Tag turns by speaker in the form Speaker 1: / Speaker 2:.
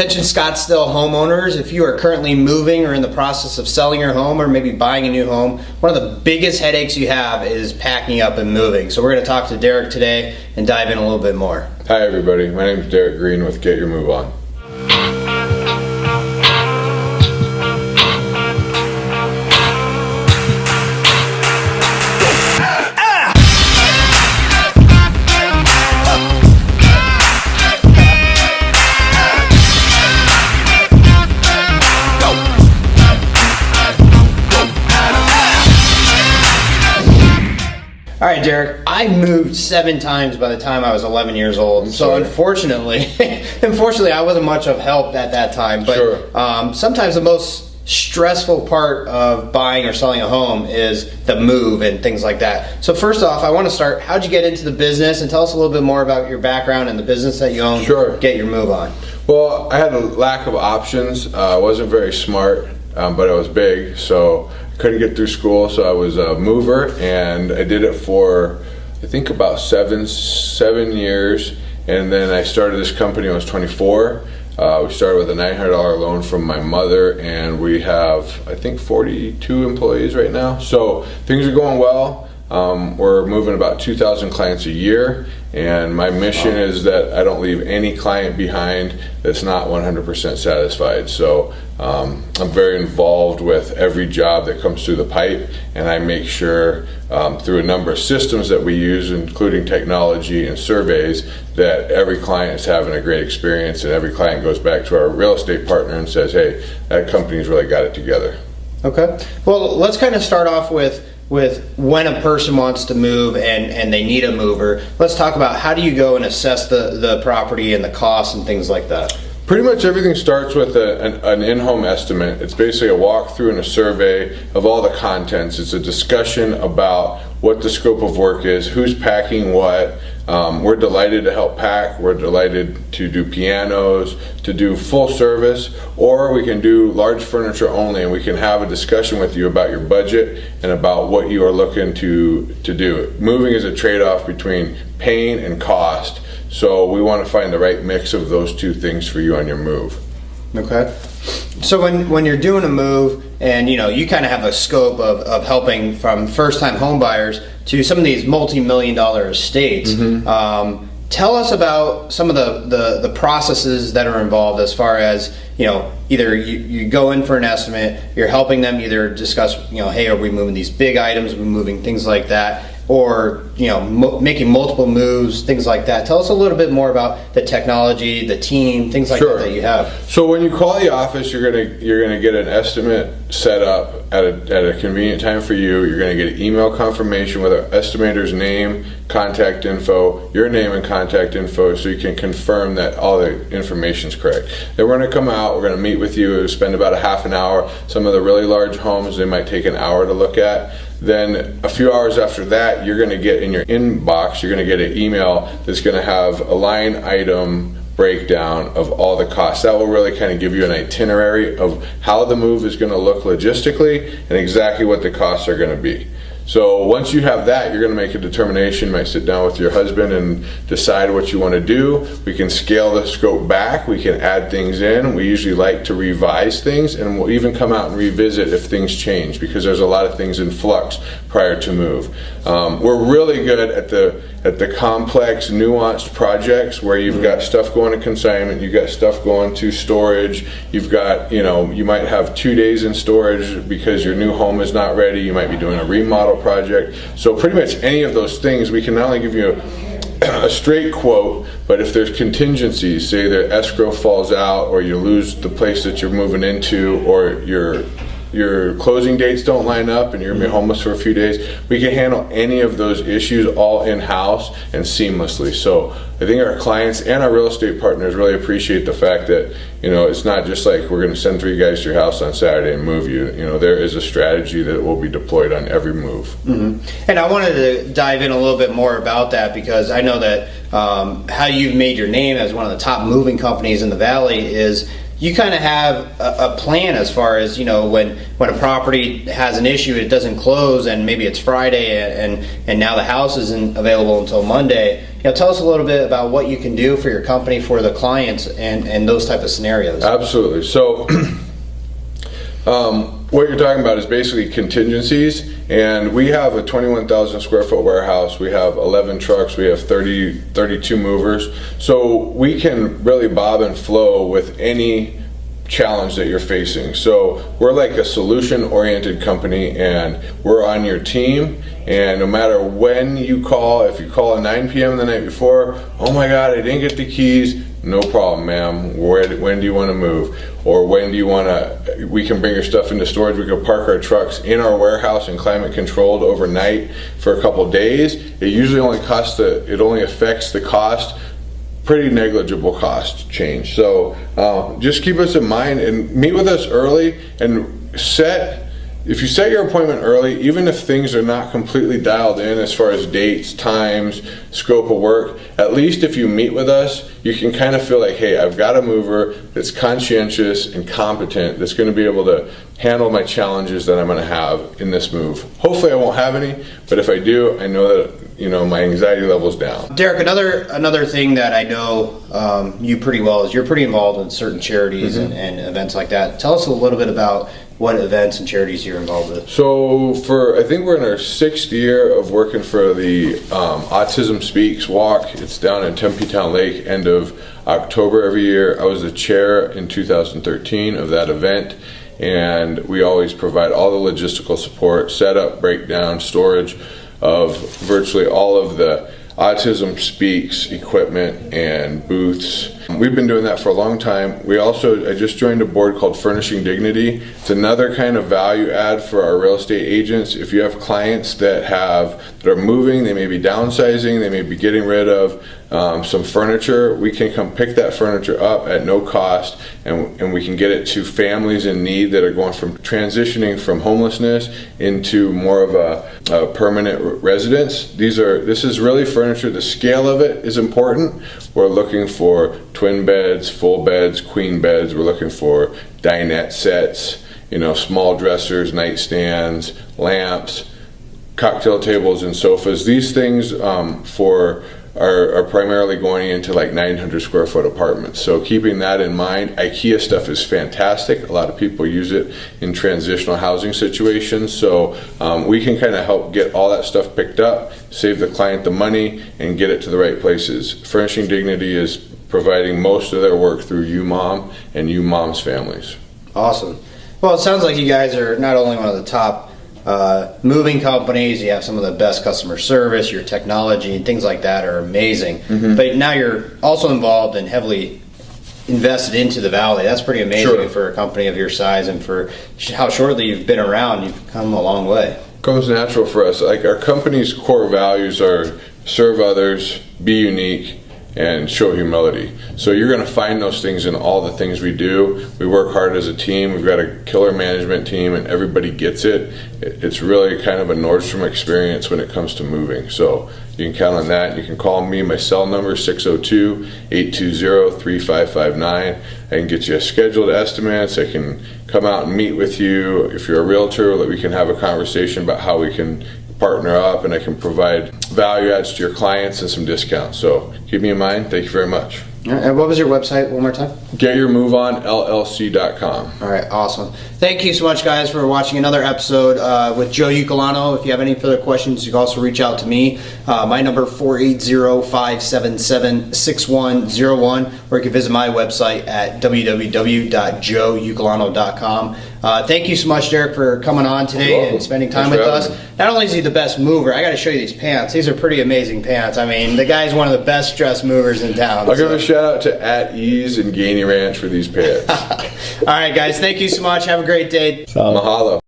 Speaker 1: Attention Scottsdale homeowners, if you are currently moving or in the process of selling your home or maybe buying a new home, one of the biggest headaches you have is packing up and moving. So we're going to talk to Derek today and dive in a little bit more.
Speaker 2: Hi everybody, my name is Derek Greene with Get Your Move On.
Speaker 1: All right, Derek, I moved 7 times by the time I was 11 years old. So unfortunately, I wasn't much of help at that time. But
Speaker 2: Sure.
Speaker 1: Sometimes the most stressful part of buying or selling a home is the move and things like that. So first off, I want to start, how'd you get into the business? And tell us a little bit more about your background and the business that you own.
Speaker 2: Sure.
Speaker 1: Get Your Move On.
Speaker 2: Well, I had a lack of options. I wasn't very smart, but I was big, so couldn't get through school, so I was a mover, and I did it for I think about seven years, and then I started this company when I was 24. We started with a $900 loan from my mother, and we have I think 42 employees right now, so things are going well. We're moving about 2,000 clients a year, and my mission is that I don't leave any client behind that's not 100% satisfied. So I'm very involved with every job that comes through the pipe, and I make sure through a number of systems that we use, including technology and surveys, that every client is having a great experience, and every client goes back to our real estate partner and says, hey, that company's really got it together.
Speaker 1: Okay. Well, let's kind of start off with when a person wants to move and they need a mover. Let's talk about how do you go and assess the property and the costs and things like that.
Speaker 2: Pretty much everything starts with an in-home estimate. It's basically a walkthrough and a survey of all the contents. It's a discussion about what the scope of work is, who's packing what. We're delighted to help pack. We're delighted to do pianos, to do full service, or we can do large furniture only, and we can have a discussion with you about your budget and about what you are looking to do. Moving is a trade-off between pain and cost, so we want to find the right mix of those two things for you on your move.
Speaker 1: Okay. So when you're doing a move, and you kind of have a scope of helping from first-time home buyers to some of these multi-million-dollar estates, tell us about some of the processes that are involved as far as either you go in for an estimate, you're helping them either discuss hey, are we moving these big items, are we moving things like that, or making multiple moves, things like that. Tell us a little bit more about the technology, the team, things like that you have.
Speaker 2: So when you call the office, you're gonna get an estimate set up at a convenient time for you. You're gonna get an email confirmation with our estimator's name, contact info, your name and contact info, so you can confirm that all the information's correct. Then we're gonna come out, we're gonna meet with you, spend about a half an hour. Some of the really large homes, they might take an hour to look at. Then a few hours after that, you're going to get in your inbox, you're going to get an email that's going to have a line item breakdown of all the costs. That will really kind of give you an itinerary of how the move is going to look logistically and exactly what the costs are going to be. So once you have that, you're going to make a determination. You might sit down with your husband and decide what you want to do. We can scale the scope back. We can add things in. We usually like to revise things, and we'll even come out and revisit if things change, because there's a lot of things in flux prior to move. We're really good at the complex, nuanced projects where you've got stuff going to consignment, you've got stuff going to storage, you've got, you might have 2 days in storage because your new home is not ready, you might be doing a remodel project. So pretty much any of those things, we can not only give you a straight quote, but if there's contingencies, say the escrow falls out, or you lose the place that you're moving into, or your closing dates don't line up and you're gonna be homeless for a few days, we can handle any of those issues all in-house and seamlessly. So I think our clients and our real estate partners really appreciate the fact that it's not just like we're going to send 3 guys to your house on Saturday and move you. There is a strategy that will be deployed on every move.
Speaker 1: And I wanted to dive in a little bit more about that, because I know that how you've made your name as one of the top moving companies in the Valley is you kind of have a plan as far as when a property has an issue, it doesn't close, and maybe it's Friday and now the house isn't available until Monday. tell us a little bit about what you can do for your company, for the clients, and those type of scenarios.
Speaker 2: Absolutely. So what you're talking about is basically contingencies, and we have a 21,000 square foot warehouse. We have 11 trucks. We have 32 movers. So we can really bob and flow with any challenge that you're facing. So we're like a solution-oriented company, and we're on your team. And no matter when you call, if you call at 9 p.m. the night before, oh my God, I didn't get the keys. No problem, ma'am. When do you want to move? Or when do you want to, we can bring your stuff into storage. We can park our trucks in our warehouse and climate controlled overnight for a couple days. It usually only it only affects the cost, pretty negligible cost change. So just keep us in mind and meet with us early, and if you set your appointment early, even if things are not completely dialed in as far as dates, times, scope of work, at least if you meet with us, you can kind of feel like, hey, I've got a mover that's conscientious and competent, that's going to be able to handle my challenges that I'm going to have in this move. Hopefully I won't have any, but if I do, I know that my anxiety level's down.
Speaker 1: Derek, another thing that I know you pretty well is you're pretty involved in certain charities and events like that. Tell us a little bit about what events and charities you're involved with.
Speaker 2: So I think we're in our 6th year of working for the Autism Speaks Walk. It's down in Tempe Town Lake, end of October every year. I was the chair in 2013 of that event, and we always provide all the logistical support, setup, breakdown, storage of virtually all of the Autism Speaks equipment and booths. We've been doing that for a long time. I just joined a board called Furnishing Dignity. It's another kind of value add for our real estate agents. If you have clients that are moving, they may be downsizing, they may be getting rid of some furniture, we can come pick that furniture up at no cost, and we can get it to families in need that are going from transitioning from homelessness into more of a permanent residence. This is really furniture. The scale of it is important. We're looking for twin beds, full beds, queen beds. We're looking for dinette sets, small dressers, nightstands, lamps, cocktail tables, and sofas. These things are primarily going into like 900 square foot apartments. So keeping that in mind, IKEA stuff is fantastic. A lot of people use it in transitional housing situations. So we can kind of help get all that stuff picked up, save the client the money, and get it to the right places. Furnishing Dignity is providing most of their work through UMOM and UMOM's families.
Speaker 1: Awesome. Well, it sounds like you guys are not only one of the top moving companies, you have some of the best customer service, your technology and things like that are amazing. But now you're also involved and heavily invested into the valley. That's pretty amazing for a company of your size, and for how shortly you've been around. You've come a long way.
Speaker 2: Comes natural for us. Like, our company's core values are serve others, be unique, and show humility. So you're going to find those things in all the things we do. We work hard as a team. We've got a killer management team, and everybody gets it. It's really kind of a Nordstrom experience when it comes to moving. So you can count on that. You can call me. My cell number is 602-820-3559. I can get you scheduled estimates. I can come out and meet with you. If you're a realtor, that we can have a conversation about how we can partner up, and I can provide value adds to your clients and some discounts. So keep me in mind. Thank you very much.
Speaker 1: And what was your website one more time?
Speaker 2: GetYourMoveOnLLC.com.
Speaker 1: All right, awesome. Thank you so much, guys, for watching another episode with Joe Iuculano. If you have any further questions, you can also reach out to me. My number 480-577-6101, or you can visit my website at www.joeiuculano.com. Thank you so much, Derek, for coming on today and spending time with us. Not only is he the best mover, I got to show you these pants. These are pretty amazing pants. I mean, the guy's one of the best dressed movers in town.
Speaker 2: I'll give a shout out to At Ease and Gainey Ranch for these pants.
Speaker 1: All right, guys. Thank you so much. Have a great day.
Speaker 2: Mahalo.